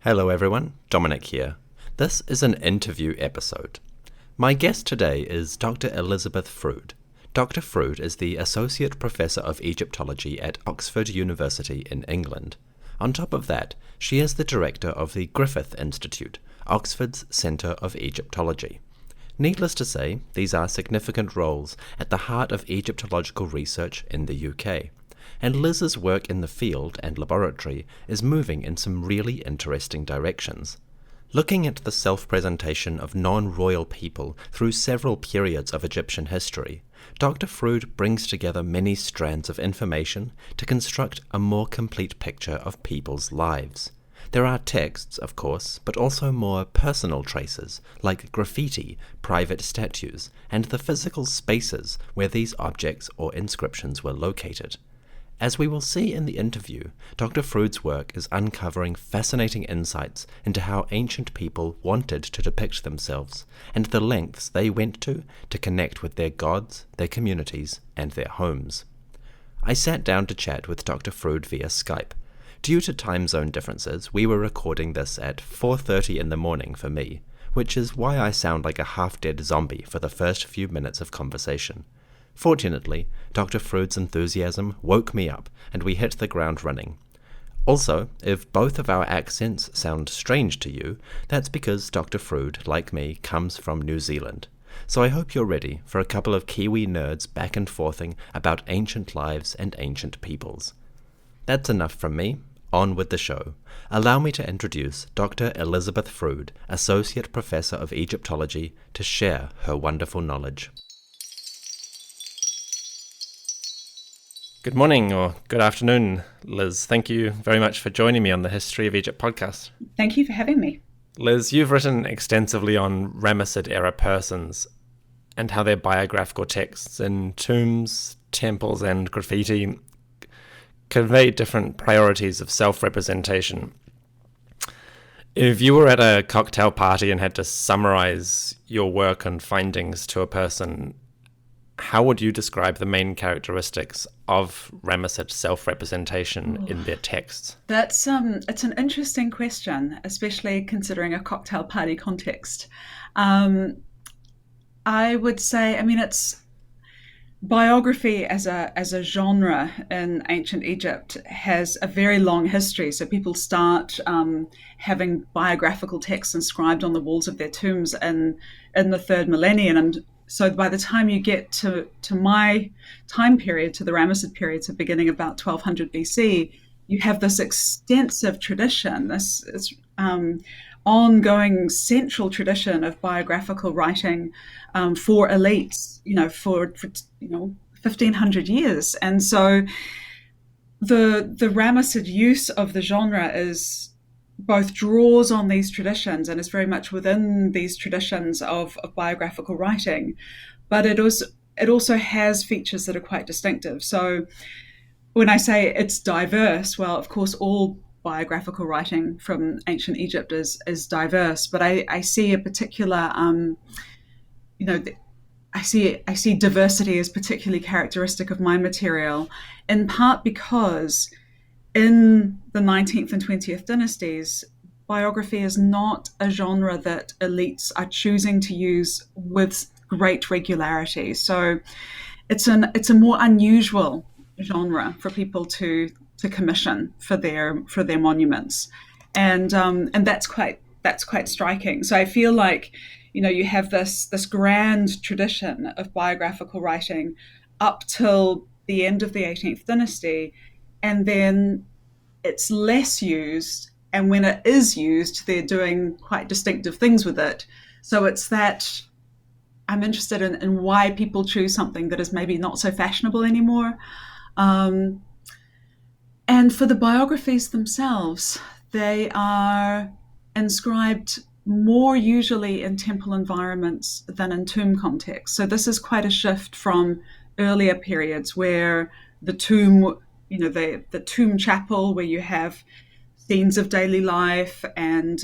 Hello everyone, Dominic here. This is an interview episode. My guest today is Dr. Elizabeth Frood. Dr. Frood is the Associate Professor of Egyptology at Oxford University in England. On top of that, she is the Director of the Griffith Institute, Oxford's Centre of Egyptology. Needless to say, these are significant roles at the heart of Egyptological research in the UK. And Liz's work in the field and laboratory is moving in some really interesting directions. Looking at the self-presentation of non-royal people through several periods of Egyptian history, Dr. Frood brings together many strands of information to construct a more complete picture of people's lives. There are texts, of course, but also more personal traces, like graffiti, private statues, and the physical spaces where these objects or inscriptions were located. As we will see in the interview, Dr. Frood's work is uncovering fascinating insights into how ancient people wanted to depict themselves, and the lengths they went to connect with their gods, their communities, and their homes. I sat down to chat with Dr. Frood via Skype. Due to time zone differences, we were recording this at 4:30 in the morning for me, which is why I sound like a half-dead zombie for the first few minutes of conversation. Fortunately, Dr. Frood's enthusiasm woke me up, and we hit the ground running. Also, if both of our accents sound strange to you, that's because Dr. Frood, like me, comes from New Zealand. So I hope you're ready for a couple of Kiwi nerds back and forthing about ancient lives and ancient peoples. That's enough from me. On with the show. Allow me to introduce Dr. Elizabeth Frood, Associate Professor of Egyptology, to share her wonderful knowledge. Good morning or good afternoon, Liz. Thank you very much for joining me on the History of Egypt podcast. Thank you for having me. Liz, you've written extensively on Ramessid-era persons and how their biographical texts in tombs, temples, and graffiti convey different priorities of self-representation. If you were at a cocktail party and had to summarize your work and findings to a person, how would you describe the main characteristics of Ramessid self-representation in their texts? That's it's an interesting question, especially considering a cocktail party context. I would say, it's biography as a genre in ancient Egypt has a very long history. So people start having biographical texts inscribed on the walls of their tombs in the third millennium. And so by the time you get to my time period, to the Ramessid period, so beginning about 1200 BC, you have this extensive tradition, this ongoing central tradition of biographical writing for elites, for 1500 years. And so the Ramessid use of the genre is both draws on these traditions and is very much within these traditions of biographical writing, but it also has features that are quite distinctive. So when I say it's diverse, well, of course, all biographical writing from ancient Egypt is diverse, but I see a particular, I see diversity as particularly characteristic of my material, in part because in the 19th and 20th dynasties, biography is not a genre that elites are choosing to use with great regularity. So it's a more unusual genre for people to commission for their monuments, and that's quite striking. So I feel like you have this grand tradition of biographical writing up till the end of the 18th dynasty, and then it's less used, and when it is used, they're doing quite distinctive things with it. So it's that I'm interested in why people choose something that is maybe not so fashionable anymore. And for the biographies themselves, they are inscribed more usually in temple environments than in tomb contexts. So this is quite a shift from earlier periods where the tomb, the tomb chapel, where you have scenes of daily life and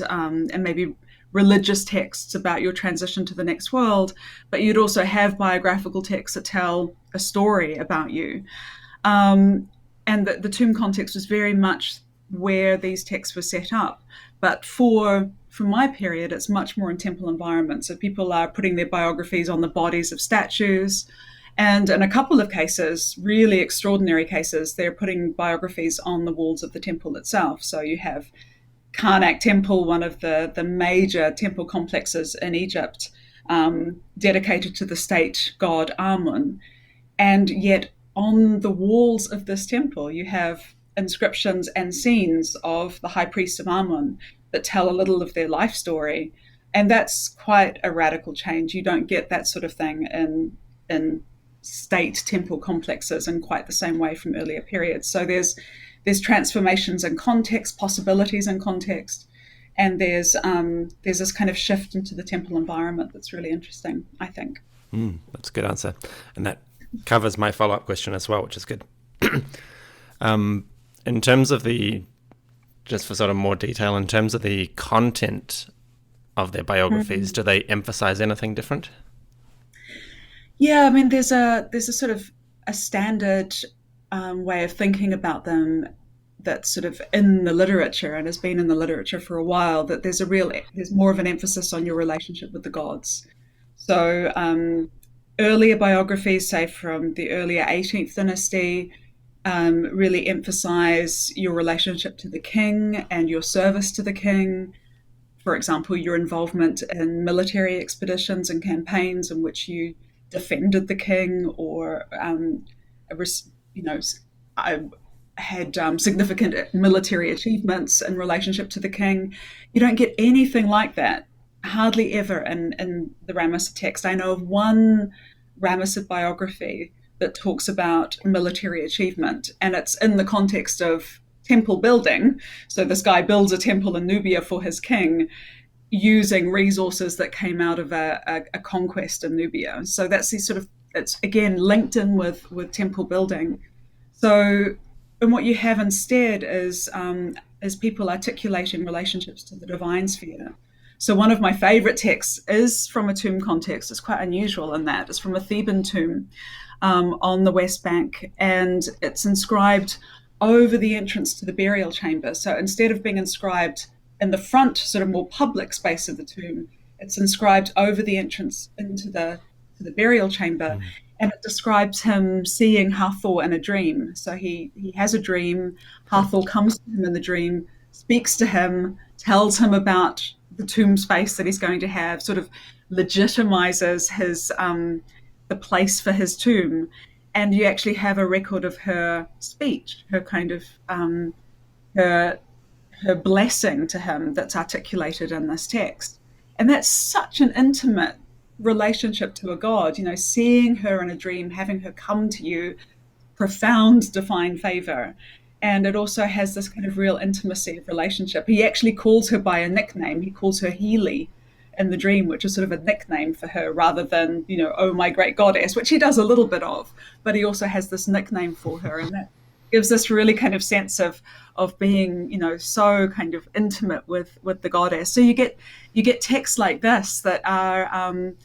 maybe religious texts about your transition to the next world, but you'd also have biographical texts that tell a story about you. And the tomb context was very much where these texts were set up. But for my period, it's much more in temple environments. So people are putting their biographies on the bodies of statues. And in a couple of cases, really extraordinary cases, they're putting biographies on the walls of the temple itself. So you have Karnak Temple, one of the major temple complexes in Egypt, dedicated to the state god Amun. And yet, on the walls of this temple, you have inscriptions and scenes of the high priest of Amun that tell a little of their life story. And that's quite a radical change. You don't get that sort of thing in state temple complexes in quite the same way from earlier periods. So there's transformations in context, possibilities in context, and there's this kind of shift into the temple environment that's really interesting, I think. That's a good answer, and that covers my follow-up question as well, which is good. In terms of just for sort of more detail, in terms of the content of their biographies, do they emphasize anything different? Yeah, I mean, there's a sort of a standard way of thinking about them that's sort of in the literature and has been in the literature for a while, that there's more of an emphasis on your relationship with the gods. So earlier biographies, say from the earlier 18th dynasty, really emphasize your relationship to the king and your service to the king. For example, your involvement in military expeditions and campaigns in which you defended the king, or had significant military achievements in relationship to the king. You don't get anything like that, hardly ever, in the Ramessid text. I know of one Ramessid biography that talks about military achievement, and it's in the context of temple building. So this guy builds a temple in Nubia for his king, using resources that came out of a conquest in Nubia. So that's it's again linked in with temple building. So, and what you have instead is people articulating relationships to the divine sphere. So one of my favorite texts is from a tomb context. It's quite unusual in that. It's from a Theban tomb on the West Bank, and it's inscribed over the entrance to the burial chamber. So instead of being inscribed in the front, sort of more public space of the tomb, it's inscribed over the entrance into the burial chamber. And it describes him seeing Hathor in a dream. So he has a dream. Hathor comes to him in the dream, speaks to him, tells him about the tomb space that he's going to have, sort of legitimizes his the place for his tomb. And you actually have a record of her speech, her kind of her blessing to him that's articulated in this text. And that's such an intimate relationship to a god, seeing her in a dream, having her come to you, profound divine favor. And it also has this kind of real intimacy of relationship. He actually calls her by a nickname. He calls her Healy in the dream, which is sort of a nickname for her rather than, oh, my great goddess, which he does a little bit of, but he also has this nickname for her. And that gives this really kind of sense of being, so kind of intimate with the goddess. So you get texts like this that are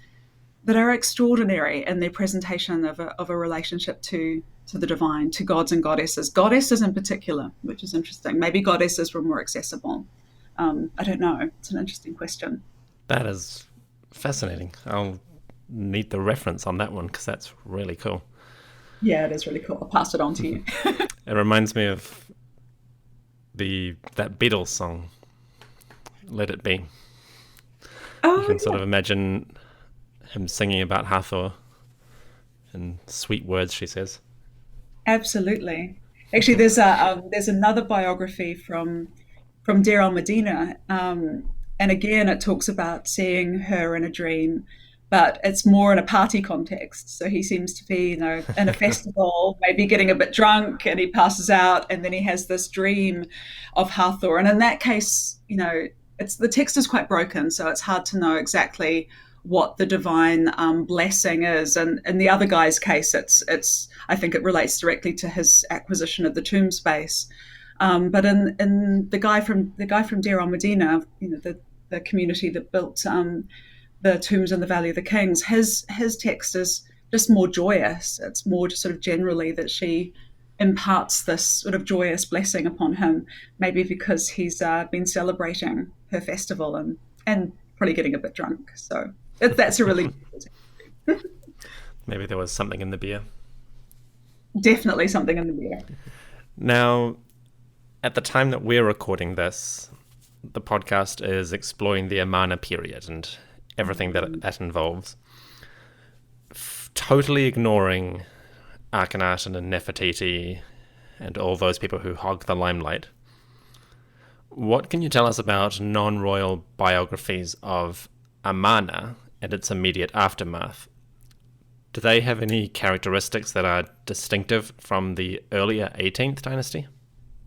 extraordinary in their presentation of a relationship to the divine, to gods and goddesses in particular, which is interesting. Maybe goddesses were more accessible. I don't know. It's an interesting question. That is fascinating. I'll need the reference on that one because that's really cool. Yeah, it is really cool. I'll pass it on to you. It reminds me of that Beatles song, Let It Be. You can sort of imagine him singing about Hathor in sweet words, she says. Absolutely. Actually, there's another biography from Deir al-Medina, and again, it talks about seeing her in a dream, but it's more in a party context. So he seems to be, in a festival, maybe getting a bit drunk, and he passes out, and then he has this dream of Hathor. And in that case, the text is quite broken, so it's hard to know exactly what the divine blessing is. And in the other guy's case, it's I think it relates directly to his acquisition of the tomb space. But in the guy from Deir al-Medina, the community that built the tombs in the Valley of the Kings, his text is just more joyous. It's more just sort of generally that she imparts this sort of joyous blessing upon him, maybe because he's been celebrating her festival and probably getting a bit drunk. So that's a really Maybe there was something in the beer. definitely something in the beer. Now, at the time that we're recording this, the podcast is exploring the Amarna period and everything that involves. Totally ignoring Akhenaten and Nefertiti and all those people who hog the limelight. What can you tell us about non-royal biographies of Amarna and its immediate aftermath? Do they have any characteristics that are distinctive from the earlier 18th dynasty?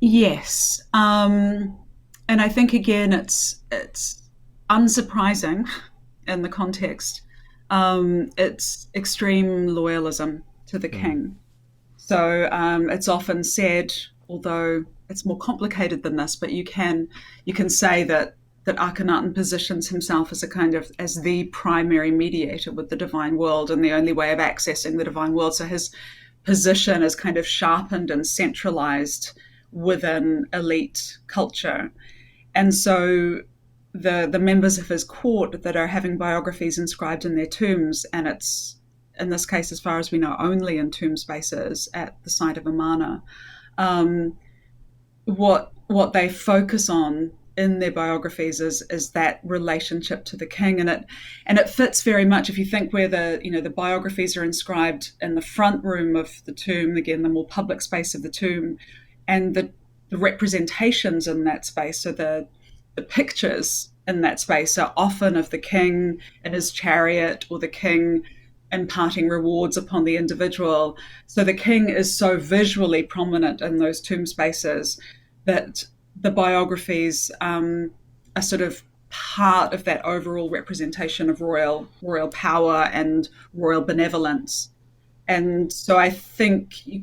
Yes. And I think, again, it's unsurprising in the context. It's extreme loyalism to the king. So it's often said, although it's more complicated than this, but you can say that Akhenaten positions himself as as the primary mediator with the divine world and the only way of accessing the divine world. So his position is kind of sharpened and centralized within elite culture. And so the members of his court that are having biographies inscribed in their tombs, and it's, in this case, as far as we know, only in tomb spaces at the site of Amarna, what they focus on in their biographies is that relationship to the king, and it fits very much if you think where the biographies are inscribed in the front room of the tomb, again the more public space of the tomb, and the representations in that space, so the pictures in that space are often of the king in his chariot or the king imparting rewards upon the individual. So the king is so visually prominent in those tomb spaces that the biographies are sort of part of that overall representation of royal power and royal benevolence. And so I think you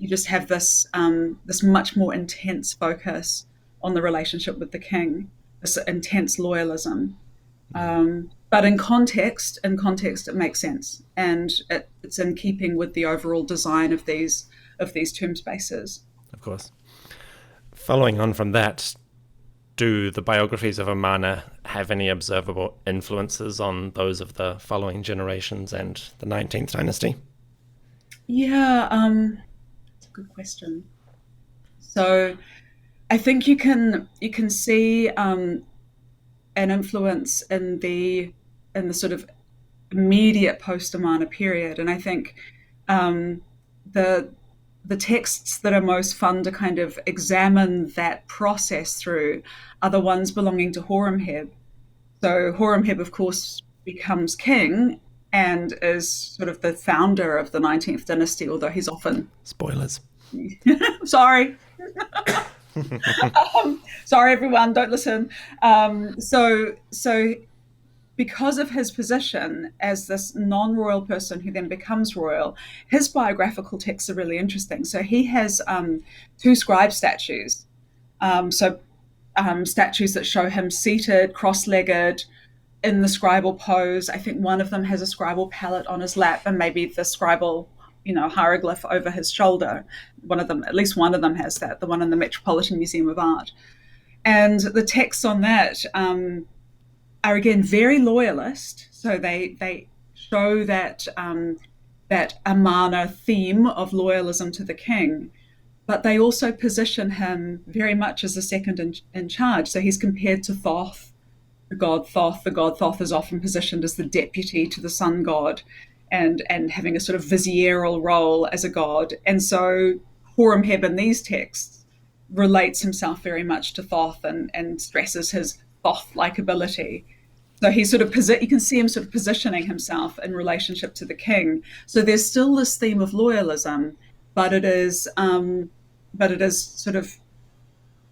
just have this much more intense focus on the relationship with the king, this intense loyalism. But in context, it makes sense, and it's in keeping with the overall design of these tomb spaces. Of course. Following on from that, do the biographies of Amarna have any observable influences on those of the following generations and the 19th dynasty? Yeah, that's a good question. So I think you can see an influence in the sort of immediate post-Amarna period, and I think the texts that are most fun to kind of examine that process through are the ones belonging to Horemheb. So Horemheb, of course, becomes king and is sort of the founder of the 19th dynasty, although he's often... Spoilers. Sorry. Sorry, everyone, don't listen. So because of his position as this non-royal person who then becomes royal, his biographical texts are really interesting. So he has two scribe statues. Statues that show him seated, cross-legged, in the scribal pose. I think one of them has a scribal palette on his lap and maybe the scribal, hieroglyph over his shoulder. At least one of them has that, the one in the Metropolitan Museum of Art. And the texts on that are again very loyalist. So they show that Amarna theme of loyalism to the king, but they also position him very much as the second in charge. So he's compared to Thoth, the god Thoth. The god Thoth is often positioned as the deputy to the sun god and having a sort of vizierial role as a god. And so Horemheb in these texts relates himself very much to Thoth and stresses his Thoth-like ability. So he sort of you can see him sort of positioning himself in relationship to the king. So there's still this theme of loyalism, but it is sort of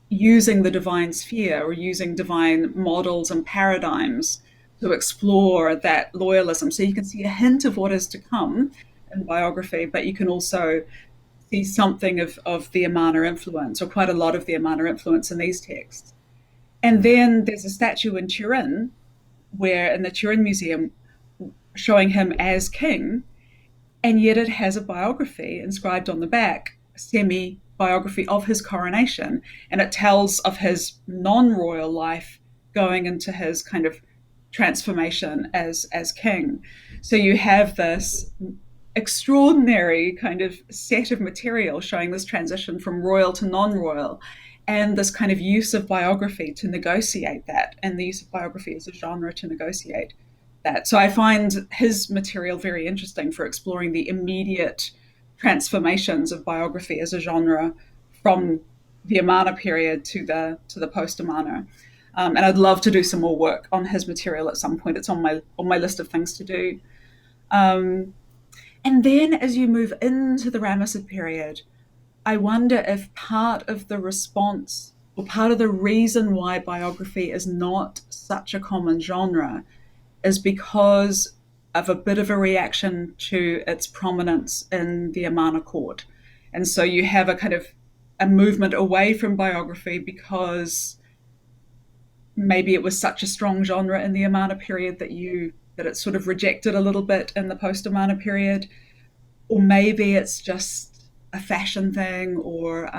using the divine sphere or using divine models and paradigms to explore that loyalism. So you can see a hint of what is to come in biography, but you can also see something of the Amarna influence, or quite a lot of the Amarna influence in these texts. And then there's a statue in Turin, where in the Turin Museum, showing him as king, and yet it has a biography inscribed on the back semi-biography of his coronation, and it tells of his non-royal life going into his kind of transformation as king. So you have this extraordinary kind of set of material showing this transition from royal to non-royal, and this kind of use of biography to negotiate that, and the use of biography as a genre to negotiate that. So I find his material very interesting for exploring the immediate transformations of biography as a genre from the Amana period to the post Amana. And I'd love to do some more work on his material at some point. It's on my list of things to do. And then as you move into the Ramessid period, I wonder if part of the response or part of the reason why biography is not such a common genre is because of a bit of a reaction to its prominence in the Amana court. And so you have a kind of a movement away from biography because maybe it was such a strong genre in the Amana period that it's sort of rejected a little bit in the post-Amana period. Or maybe it's just a fashion thing, or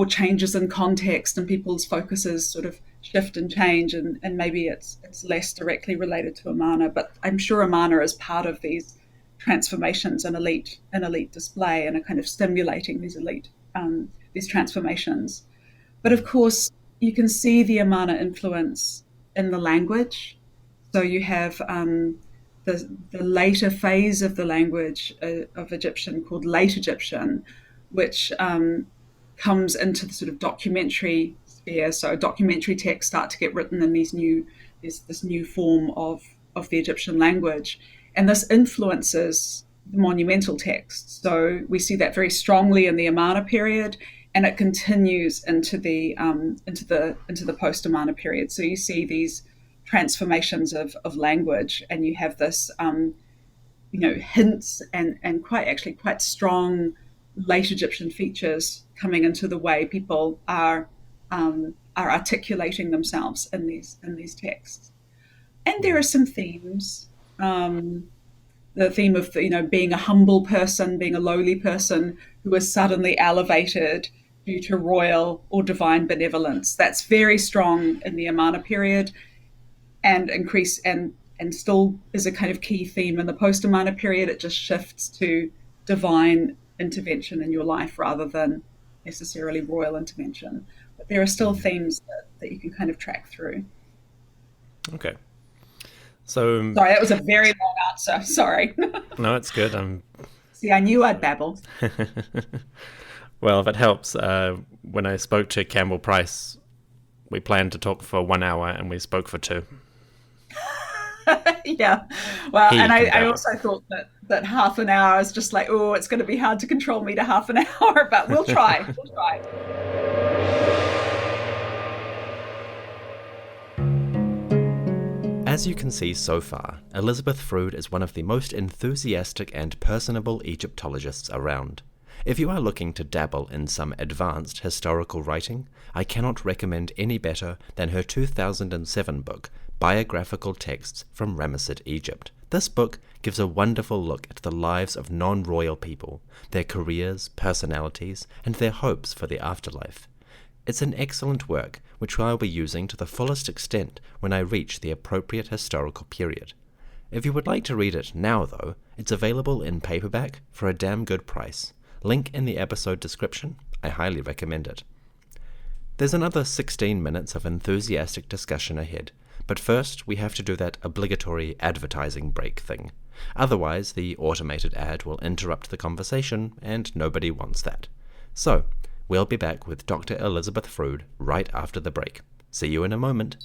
changes in context and people's focuses sort of shift and change, and maybe it's less directly related to Amana. But I'm sure Amana is part of these transformations and elite display, and are kind of stimulating these transformations. But of course, you can see the Amana influence in the language. So you have the later phase of the language of Egyptian called Late Egyptian, which comes into the sort of documentary sphere. So documentary texts start to get written in this new form of the Egyptian language, and this influences the monumental texts. So we see that very strongly in the Amana period, and it continues into the post Amana period. So you see these transformations of language, and you have this hints and quite strong late Egyptian features coming into the way people are articulating themselves in these texts. And there are some themes. The theme of being a humble person, being a lowly person who is suddenly elevated due to royal or divine benevolence. That's very strong in the Amana period, and still is a kind of key theme in the post-Amana period. It just shifts to divine intervention in your life rather than necessarily royal intervention. But there are still themes that you can kind of track through. Okay. So sorry, that was a very long answer. Sorry. No, it's good. See, I knew I'd babble. Well, if it helps, when I spoke to Campbell Price, we planned to talk for 1 hour and we spoke for 2. Yeah. Well, and I also thought that half an hour is just like, oh, it's going to be hard to control me to half an hour, but we'll try. We'll try. As you can see so far, Elizabeth Frood is one of the most enthusiastic and personable Egyptologists around. If you are looking to dabble in some advanced historical writing, I cannot recommend any better than her 2007 book, Biographical Texts from Ramessid, Egypt. This book gives a wonderful look at the lives of non-royal people, their careers, personalities, and their hopes for the afterlife. It's an excellent work which I'll be using to the fullest extent when I reach the appropriate historical period. If you would like to read it now, though, it's available in paperback for a damn good price. Link in the episode description. I highly recommend it. There's another 16 minutes of enthusiastic discussion ahead, but first we have to do that obligatory advertising break thing. Otherwise, the automated ad will interrupt the conversation, and nobody wants that. So, we'll be back with Dr. Elizabeth Frood right after the break. See you in a moment.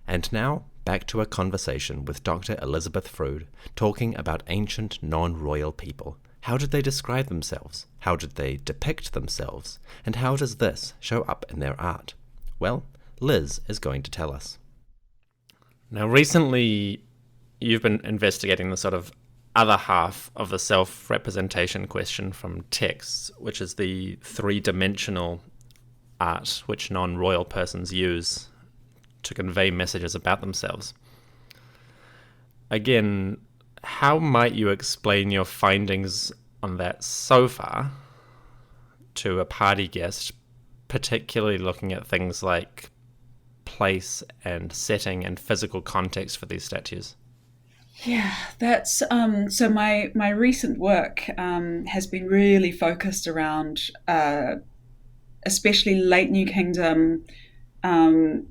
And now, back to a conversation with Dr. Elizabeth Frood, talking about ancient non-royal people. How did they describe themselves? How did they depict themselves? And how does this show up in their art? Well, Liz is going to tell us. Now, recently, you've been investigating the sort of other half of the self-representation question from texts, which is the three-dimensional art which non-royal persons use to convey messages about themselves. again, how might you explain your findings on that so far to a party guest, particularly looking at things like place and setting and physical context for these statues? Yeah, that's so my recent work has been really focused around especially late New Kingdom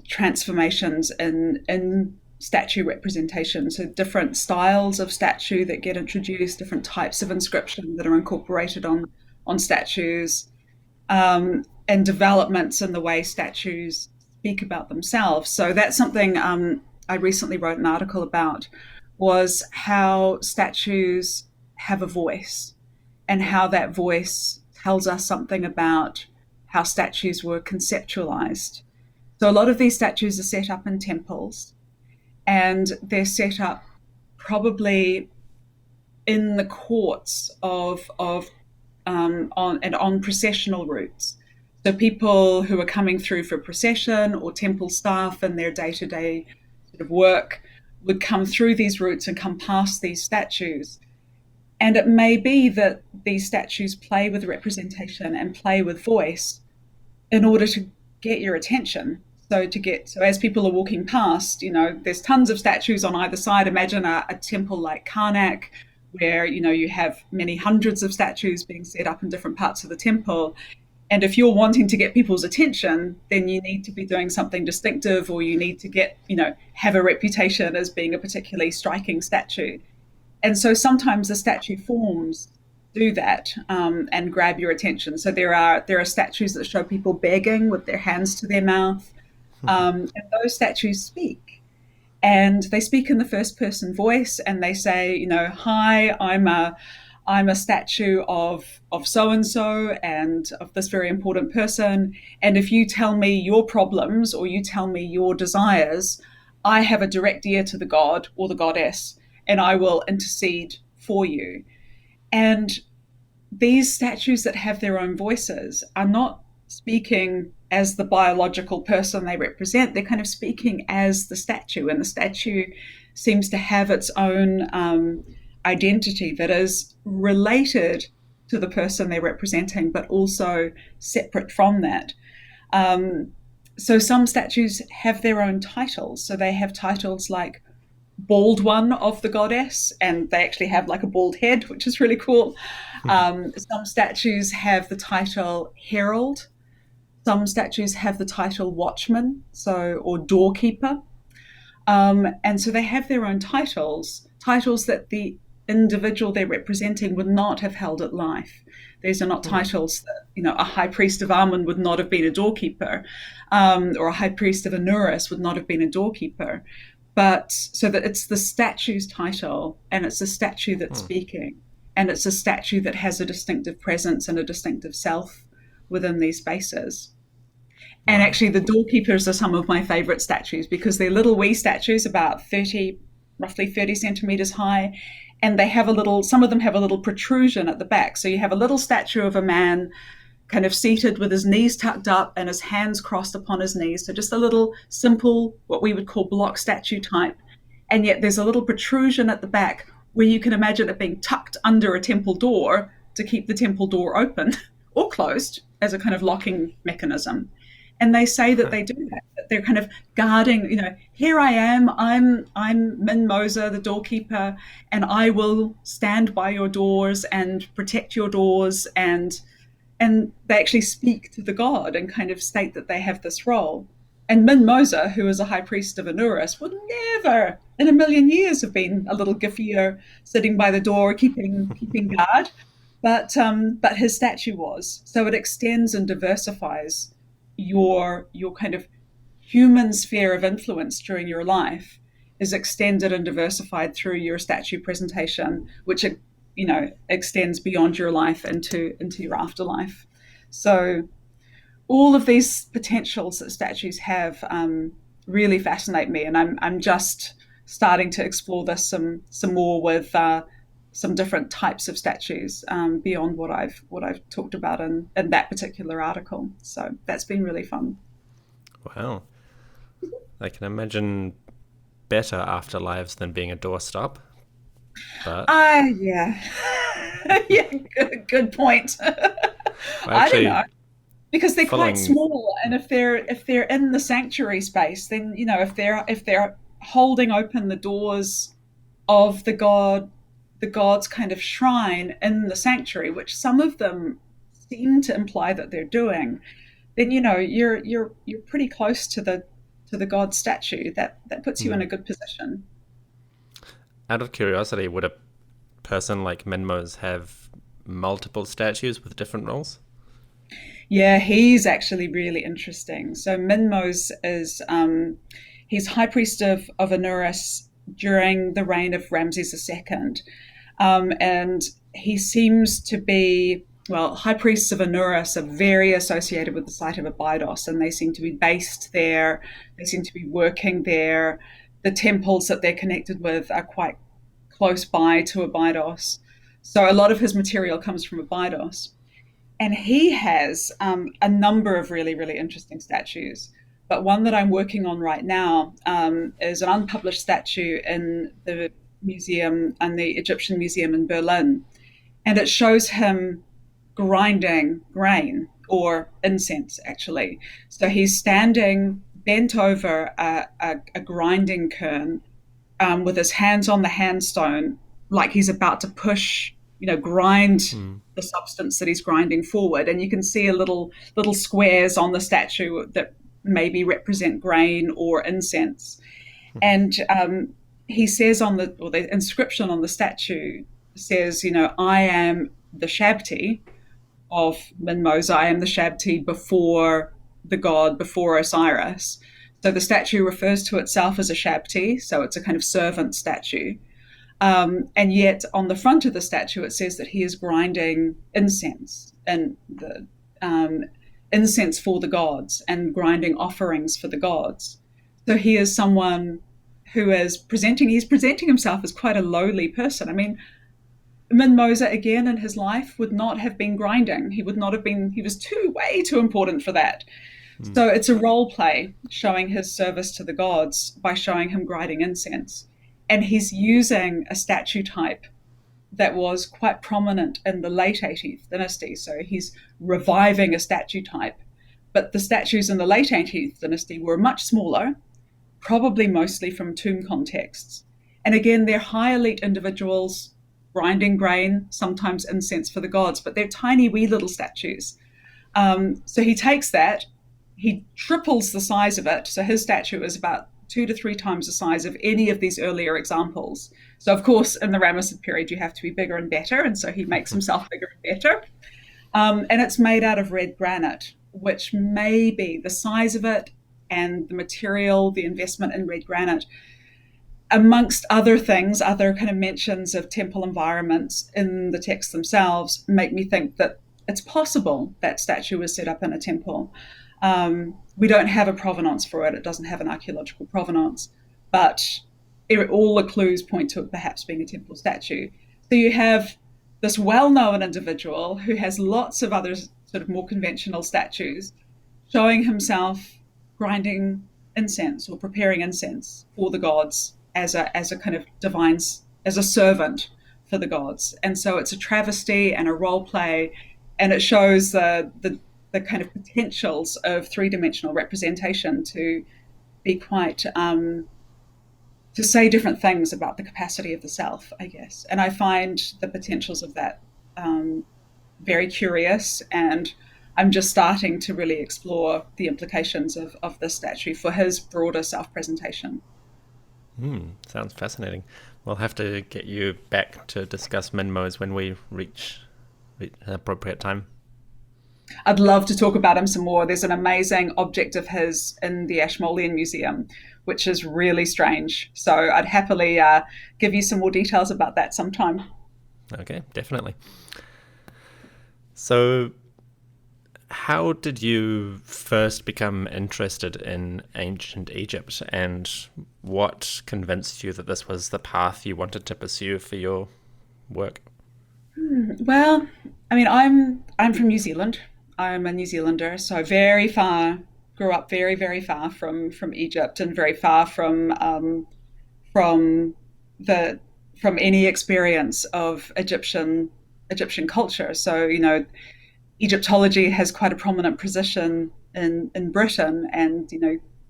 transformations in statue representation. So different styles of statue that get introduced, different types of inscription that are incorporated on statues, and developments in the way statues speak about themselves. So that's something I recently wrote an article about, was how statues have a voice and how that voice tells us something about how statues were conceptualized. So a lot of these statues are set up in temples, and they're set up probably in the courts of on processional routes. So people who are coming through for procession, or temple staff in their day-to-day sort of work, would come through these routes and come past these statues. And it may be that these statues play with representation and play with voice in order to get your attention. So as people are walking past, there's tons of statues on either side. Imagine a temple like Karnak, where you have many hundreds of statues being set up in different parts of the temple. And if you're wanting to get people's attention, then you need to be doing something distinctive, or you need to have a reputation as being a particularly striking statue. And so sometimes the statue forms do that, and grab your attention. So there are statues that show people begging with their hands to their mouth, and those statues speak. And they speak in the first person voice, and they say, hi, I'm a statue of so and so, and of this very important person. And if you tell me your problems, or you tell me your desires, I have a direct ear to the god or the goddess, and I will intercede for you. And these statues that have their own voices are not speaking as the biological person they represent. They're kind of speaking as the statue, and the statue seems to have its own identity that is related to the person they're representing, but also separate from that. So some statues have their own titles. So they have titles like Bald One of the goddess, and they actually have like a bald head, which is really cool. Some statues have the title Herald. Some statues have the title Watchman, or Doorkeeper. And so they have their own titles that the individual they're representing would not have held at life. These are not titles that, a high priest of Amun would not have been a doorkeeper, or a high priest of Anubis would not have been a doorkeeper. But so that it's the statue's title, and it's a statue that's speaking, and it's a statue that has a distinctive presence and a distinctive self within these spaces. And actually, the doorkeepers are some of my favorite statues, because they're little wee statues, about roughly 30 centimeters high. And some of them have a little protrusion at the back. So you have a little statue of a man kind of seated with his knees tucked up and his hands crossed upon his knees. So just a little simple, what we would call block statue type. And yet there's a little protrusion at the back where you can imagine it being tucked under a temple door to keep the temple door open or closed as a kind of locking mechanism. And they say that they do that they're kind of guarding, here I am, I'm Min Moser, the doorkeeper, and I will stand by your doors and protect your doors. And they actually speak to the god and kind of state that they have this role. And Min Moser, who is a high priest of Anubis, would never in a million years have been a little Giffier sitting by the door keeping guard, but his statue was. So it extends and diversifies your kind of human sphere of influence during your life is extended and diversified through your statue presentation, which extends beyond your life into your afterlife. So all of these potentials that statues have really fascinate me, and I'm just starting to explore this some more with some different types of statues beyond what I've talked about in that particular article. So that's been really fun. Wow. I can imagine better afterlives than being a doorstop. But Yeah. Yeah, good point. well, I don't know. actually, Because they're quite following, small, and if they're in the sanctuary space, then if they're holding open the doors of the god's kind of shrine in the sanctuary, which some of them seem to imply that they're doing, then you're pretty close to the god statue. That puts you in a good position. out of curiosity, would a person like Minmo's have multiple statues with different roles? Yeah, he's actually really interesting. So Minmos is he's high priest of Anubis during the reign of Ramses II, and he seems to be, well, high priests of Anubis are very associated with the site of Abydos, and they seem to be based there. They seem to be working there. The temples that they're connected with are quite close by to Abydos. So a lot of his material comes from Abydos. And he has a number of really, really interesting statues. But one that I'm working on right now is an unpublished statue in the museum, and the Egyptian Museum in Berlin. And it shows him grinding grain or incense, actually. So he's standing bent over a grinding kern with his hands on the handstone, like he's about to push, grind the substance that he's grinding forward. And you can see a little squares on the statue that maybe represent grain or incense. And he says or the inscription on the statue says, I am the Shabti of Minmos. I am the Shabti before the god, before Osiris. So the statue refers to itself as a Shabti, so it's a kind of servant statue. And yet on the front of the statue, it says that he is grinding incense, and the incense for the gods, and grinding offerings for the gods. So he is someone who is he's presenting himself as quite a lowly person. I mean, Minmosa, again, in his life would not have been grinding. He was way too important for that. So it's a role play showing his service to the gods by showing him grinding incense. And he's using a statue type that was quite prominent in the late 18th dynasty. So he's reviving a statue type. But the statues in the late 18th dynasty were much smaller, probably mostly from tomb contexts. And again, they're high elite individuals grinding grain, sometimes incense for the gods, but they're tiny, wee little statues. So he takes that, he triples the size of it. So his statue is about 2 to 3 times the size of any of these earlier examples. So, of course, in the Ramessid period, you have to be bigger and better. And so he makes himself bigger and better. And it's made out of red granite, which may be the size of it and the material, the investment in red granite, amongst other things, other kind of mentions of temple environments in the texts themselves, make me think that it's possible that statue was set up in a temple. We don't have a provenance for it. It doesn't have an archaeological provenance, but all the clues point to it perhaps being a temple statue. So you have this well-known individual who has lots of other sort of more conventional statues showing himself grinding incense or preparing incense for the gods as a kind of divine, as a servant for the gods. And so it's a travesty and a role play, and it shows the kind of potentials of three-dimensional representation to be quite to say different things about the capacity of the self, I guess. And I find the potentials of that very curious, and I'm just starting to really explore the implications of this statue for his broader self-presentation. Sounds fascinating. We'll have to get you back to discuss Minmos when we reach an appropriate time. I'd love to talk about him some more. There's an amazing object of his in the Ashmolean Museum, which is really strange. So I'd happily give you some more details about that sometime. Okay, definitely. So how did you first become interested in ancient Egypt, and what convinced you that this was the path you wanted to pursue for your work? Well, I mean, I'm from New Zealand. I'm a New Zealander, so grew up very, very far from Egypt, and very far from from the from any experience of Egyptian culture. So, Egyptology has quite a prominent position in Britain, and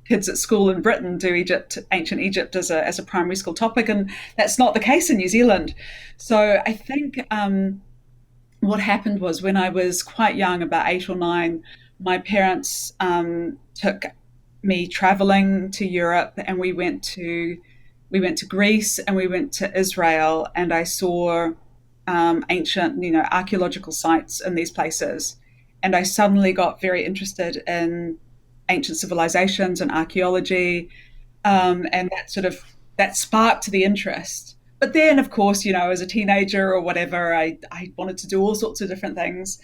kids at school in Britain do ancient Egypt as a primary school topic, and that's not the case in New Zealand. So I think what happened was, when I was quite young, about 8 or 9, my parents took me traveling to Europe, and we went to Greece and we went to Israel, and I saw ancient, archaeological sites in these places, and I suddenly got very interested in ancient civilizations and archaeology, and that sparked the interest. But then, of course, as a teenager or whatever, I wanted to do all sorts of different things.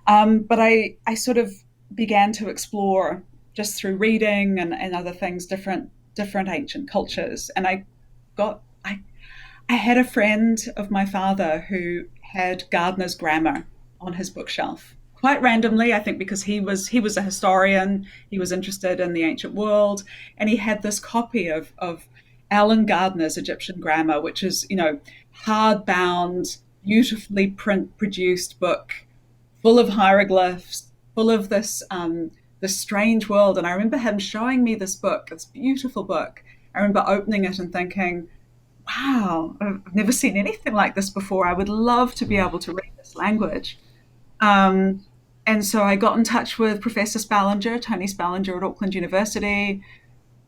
But I sort of began to explore, just through reading and other things, different ancient cultures. And I had a friend of my father who had Gardner's grammar on his bookshelf. Quite randomly, I think, because he was a historian, he was interested in the ancient world, and he had this copy of Alan Gardner's Egyptian grammar, which is, hardbound, beautifully produced book, full of hieroglyphs, full of this strange world. And I remember him showing me this book, this beautiful book. I remember opening it and thinking, wow, I've never seen anything like this before. I would love to be able to read this language. Um, and so I got in touch with Professor Spallinger, Tony Spallinger, at Auckland University,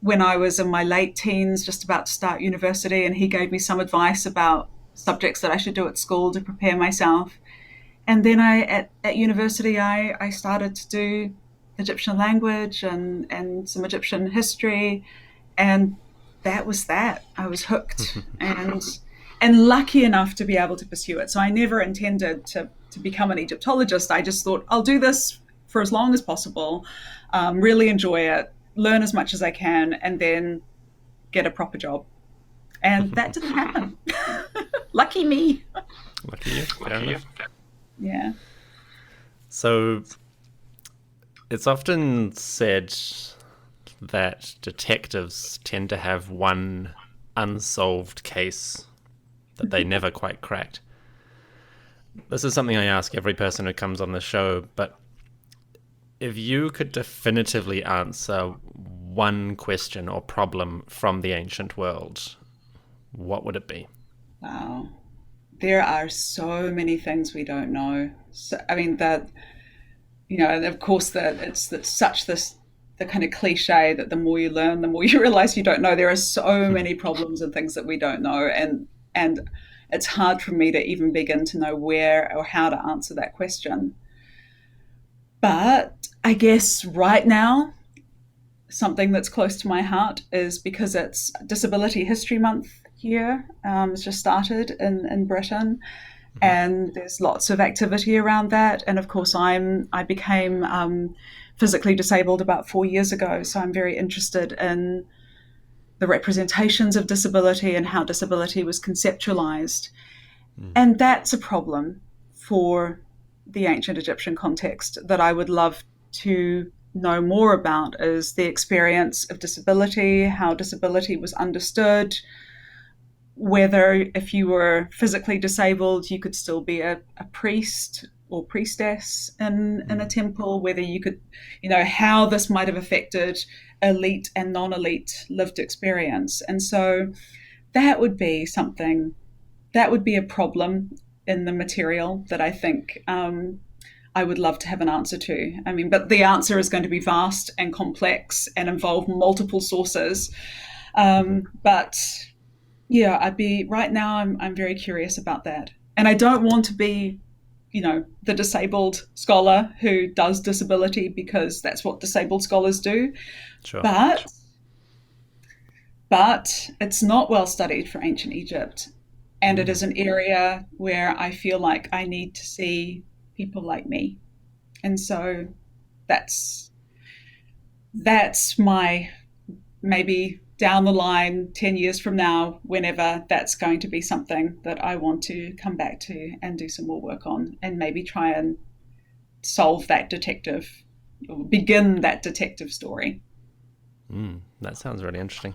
when I was in my late teens, just about to start university, and he gave me some advice about subjects that I should do at school to prepare myself. And then at university, I started to do Egyptian language and some Egyptian history, and that was that. I was hooked and lucky enough to be able to pursue it. So I never intended to become an Egyptologist. I just thought, I'll do this for as long as possible, really enjoy it, learn as much as I can, and then get a proper job. And that didn't happen. Lucky me. Lucky you. Fair enough. Yeah. So it's often said that detectives tend to have one unsolved case that they never quite cracked. This is something I ask every person who comes on the show, but if you could definitively answer one question or problem from the ancient world, what would it be? Wow. There are so many things we don't know. So, I mean, and of course, the kind of cliche that the more you learn, the more you realize you don't know. There are so many problems and things that we don't know, and it's hard for me to even begin to know where or how to answer that question. But I guess right now, something that's close to my heart is, because it's Disability History Month here. It's just started in Britain, and there's lots of activity around that. And of course, I became physically disabled about 4 years ago, so I'm very interested in the representations of disability and how disability was conceptualized. And that's a problem for the ancient Egyptian context that I would love to know more about, is the experience of disability, how disability was understood, whether if you were physically disabled, you could still be a priest or priestess in a temple, whether you could, how this might have affected elite and non-elite lived experience. And so that would be a problem in the material that I think I would love to have an answer to. I mean, but the answer is going to be vast and complex and involve multiple sources. But yeah, right now I'm very curious about that. And I don't want to be, the disabled scholar who does disability because that's what disabled scholars do. Sure. But it's not well studied for ancient Egypt. And it is an area where I feel like I need to see people like me. And so that's my, maybe down the line, 10 years from now, whenever, that's going to be something that I want to come back to and do some more work on, and maybe try and solve that detective, or begin that detective story. That sounds really interesting.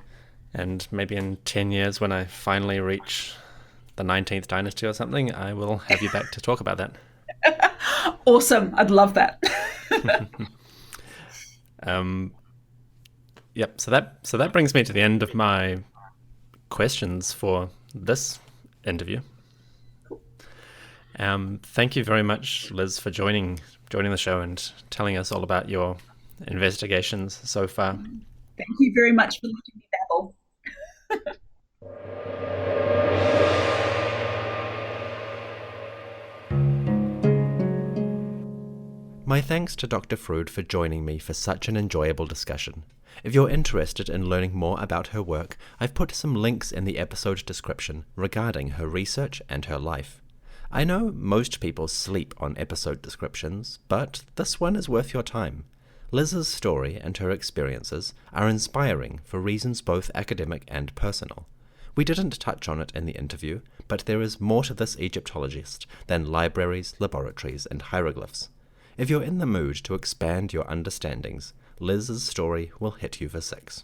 And maybe in 10 years, when I finally reach the 19th dynasty or something, I will have you back to talk about that. Awesome. I'd love that. Yep. So that brings me to the end of my questions for this interview. Thank you very much, Liz, for joining the show and telling us all about your investigations so far. Thank you very much for letting me babble. My thanks to Dr. Frood for joining me for such an enjoyable discussion. If you're interested in learning more about her work, I've put some links in the episode description regarding her research and her life. I know most people sleep on episode descriptions, but this one is worth your time. Liz's story and her experiences are inspiring for reasons both academic and personal. We didn't touch on it in the interview, but there is more to this Egyptologist than libraries, laboratories, and hieroglyphs. If you're in the mood to expand your understandings, Liz's story will hit you for 6.